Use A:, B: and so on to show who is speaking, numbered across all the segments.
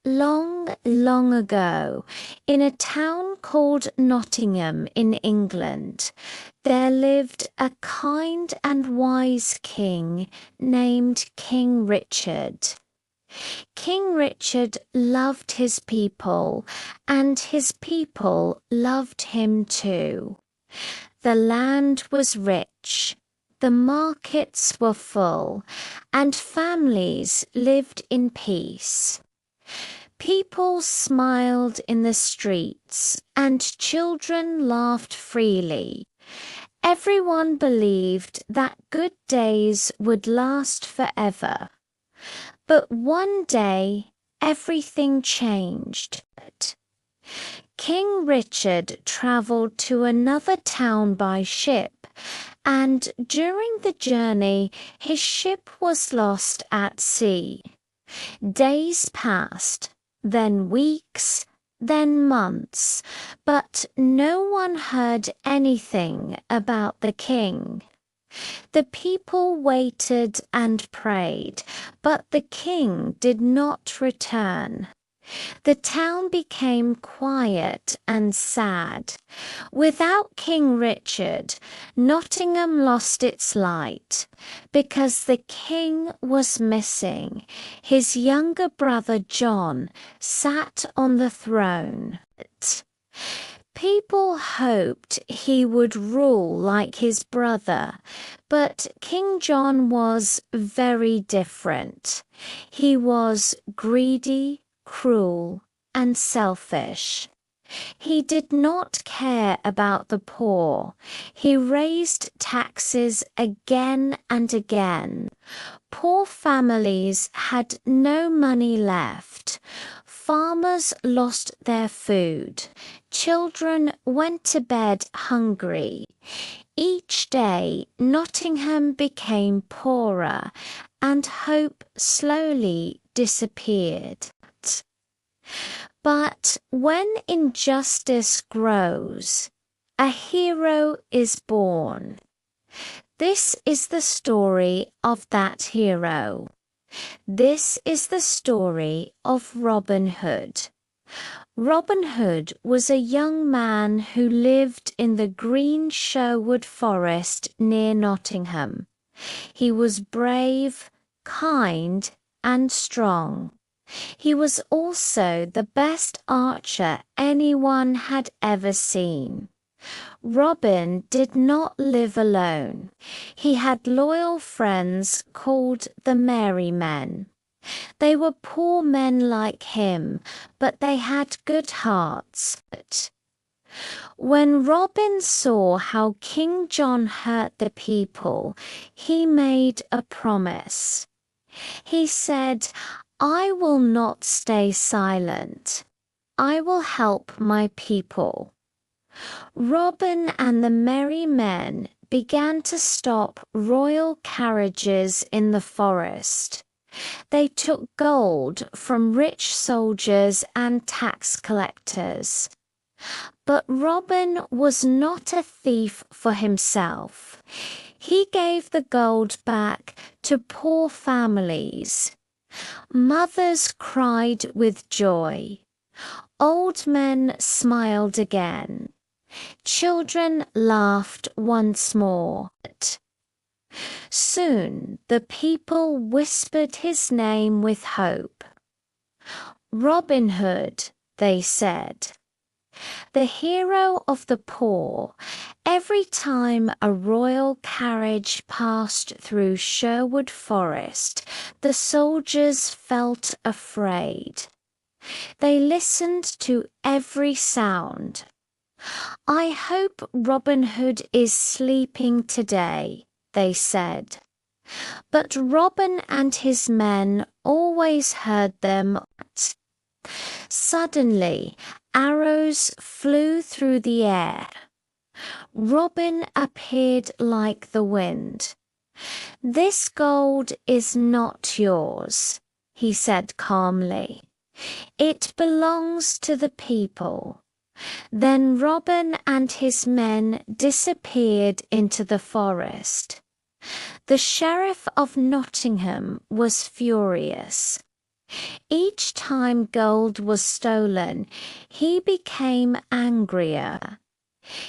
A: Long, long ago, in a town called Nottingham in England, there lived a kind and wise king named King Richard. King Richard loved his people, and his people loved him too. The land was rich, the markets were full, and families lived in peace. People smiled in the streets, and children laughed freely. Everyone believed that good days would last forever. But one day, everything changed. King Richard travelled to another town by ship, and during the journey, his ship was lost at sea. Days passed, then weeks, then months, but no one heard anything about the king. The people waited and prayed, but the king did not return. The town became quiet and sad. Without King Richard, Nottingham lost its light. Because the king was missing, his younger brother John sat on the throne. People hoped he would rule like his brother, but King John was very different. He was greedy, cruel, and selfish. He did not care about the poor. He raised taxes again and again. Poor families had no money left. Farmers lost their food. Children went to bed hungry. Each day, Nottingham became poorer, and hope slowly disappeared. But when injustice grows, a hero is born. This is the story of that hero. This is the story of Robin Hood. Robin Hood was a young man who lived in the green Sherwood Forest near Nottingham. He was brave, kind, and strong. He was also the best archer anyone had ever seen. Robin did not live alone. He had loyal friends called the Merry Men. They were poor men like him, but they had good hearts. When Robin saw how King John hurt the people, he made a promise. He said, "I will not stay silent. I will help my people." Robin and the merry men began to stop royal carriages in the forest. They took gold from rich soldiers and tax collectors. But Robin was not a thief for himself. He gave the gold back to poor families. Mothers cried with joy. Old men smiled again. Children laughed once more. Soon the people whispered his name with hope. "Robin Hood," they said. The hero of the poor. Every time a royal carriage passed through Sherwood Forest, the soldiers felt afraid. They listened to every sound. "I hope Robin Hood is sleeping today," they said. But Robin and his men always heard them. Suddenly, arrows flew through the air. Robin appeared like the wind. "This gold is not yours," he said calmly. "It belongs to the people." Then Robin and his men disappeared into the forest. The sheriff of Nottingham was furious. Each time gold was stolen, he became angrier.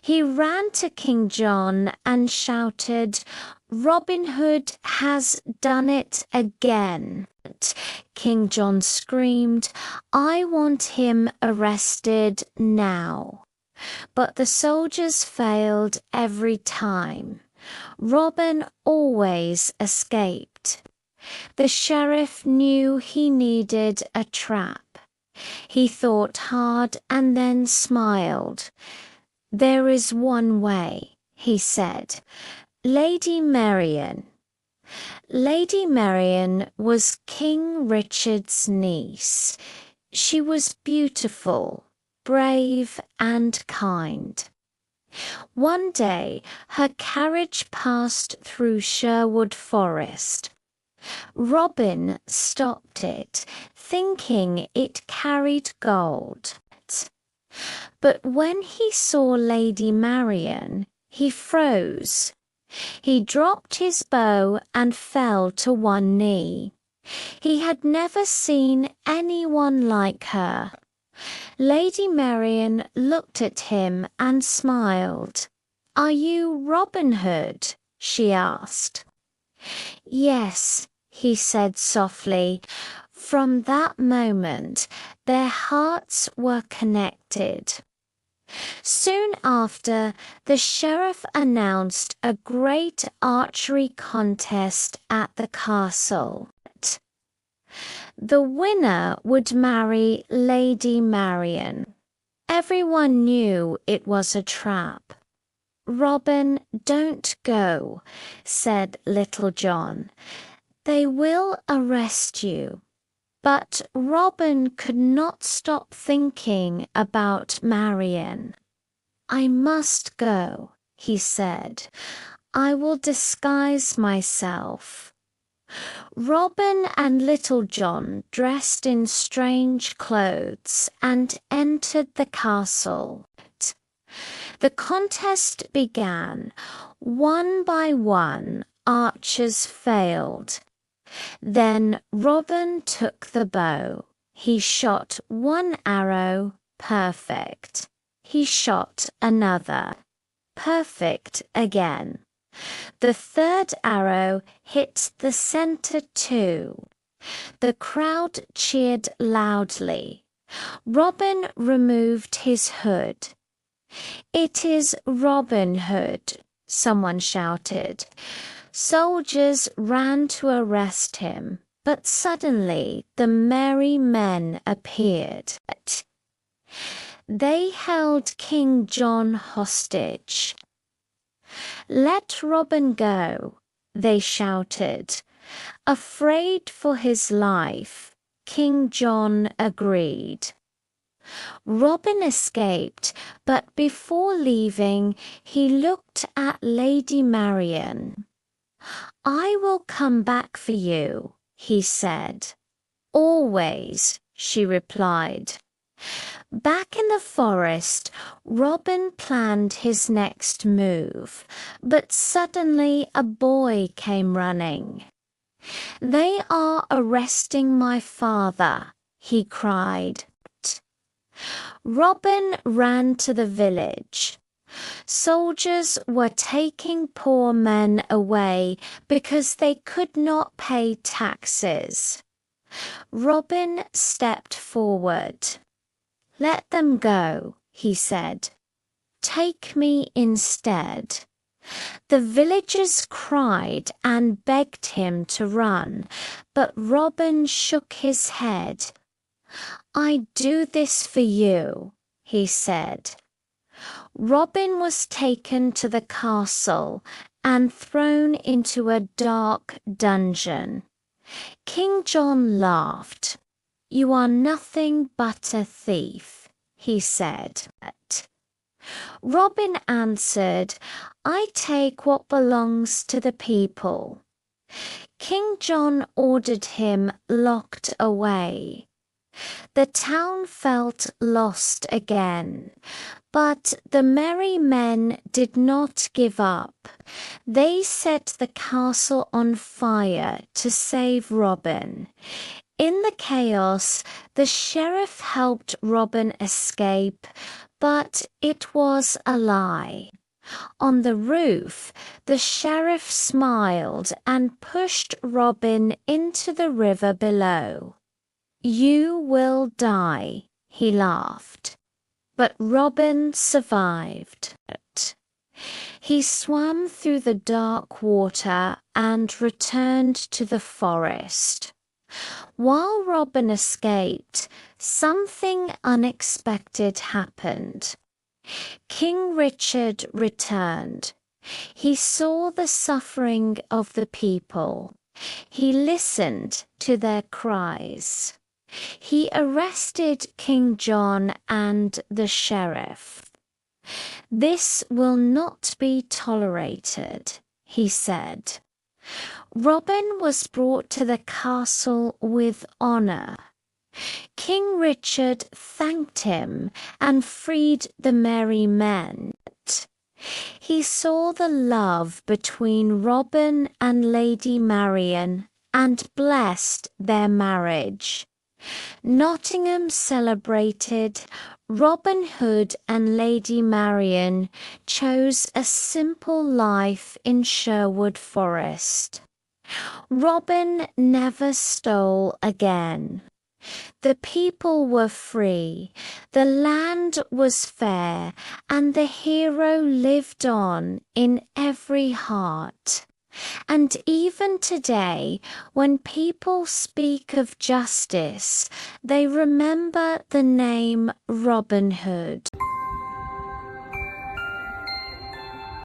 A: He ran to King John and shouted, "Robin Hood has done it again." King John screamed, "I want him arrested now." But the soldiers failed every time. Robin always escaped. The sheriff knew he needed a trap. He thought hard and then smiled. "There is one way," he said. Lady Marian. Lady Marian was King Richard's niece. She was beautiful, brave, and kind. One day her carriage passed through Sherwood Forest. Robin stopped it, thinking it carried gold. But when he saw Lady Marian, he froze. He dropped his bow and fell to one knee. He had never seen anyone like her. Lady Marian looked at him and smiled. "Are you Robin Hood?" she asked. "Yes," he said softly. From that moment, their hearts were connected. Soon after, the sheriff announced a great archery contest at the castle. The winner would marry Lady Marian. Everyone knew it was a trap. "Robin, don't go," said Little John. "They will arrest you." But Robin could not stop thinking about Marian. "I must go," he said. "I will disguise myself." Robin and Little John dressed in strange clothes and entered the castle. The contest began. One by one, archers failed. Then Robin took the bow. He shot one arrow, perfect. He shot another, perfect again. The third arrow hit the center too. The crowd cheered loudly. Robin removed his hood. "It is Robin Hood," someone shouted. Soldiers ran to arrest him, but suddenly the merry men appeared. They held King John hostage. "Let Robin go," they shouted. Afraid for his life, King John agreed. Robin escaped, but before leaving, he looked at Lady Marian. "I will come back for you," he said. "Always," she replied. Back in the forest, Robin planned his next move, but suddenly a boy came running. "They are arresting my father," he cried. Robin ran to the village. Soldiers were taking poor men away because they could not pay taxes. Robin stepped forward. "Let them go," he said. "Take me instead." The villagers cried and begged him to run, but Robin shook his head. "I do this for you," he said. Robin was taken to the castle and thrown into a dark dungeon. King John laughed. "You are nothing but a thief," he said. Robin answered, "I take what belongs to the people." King John ordered him locked away. The town felt lost again, but the merry men did not give up. They set the castle on fire to save Robin. In the chaos, the sheriff helped Robin escape, but it was a lie. On the roof, the sheriff smiled and pushed Robin into the river below. "You will die," he laughed. But Robin survived. He swam through the dark water and returned to the forest. While Robin escaped, something unexpected happened. King Richard returned. He saw the suffering of the people. He listened to their cries. He arrested King John and the sheriff. "This will not be tolerated," he said. Robin was brought to the castle with honor. King Richard thanked him and freed the merry men. He saw the love between Robin and Lady Marian and blessed their marriage. Nottingham celebrated. Robin Hood and Lady Marian chose a simple life in Sherwood Forest. Robin never stole again. The people were free, the land was fair, and the hero lived on in every heart. And even today, when people speak of justice, they remember the name Robin Hood.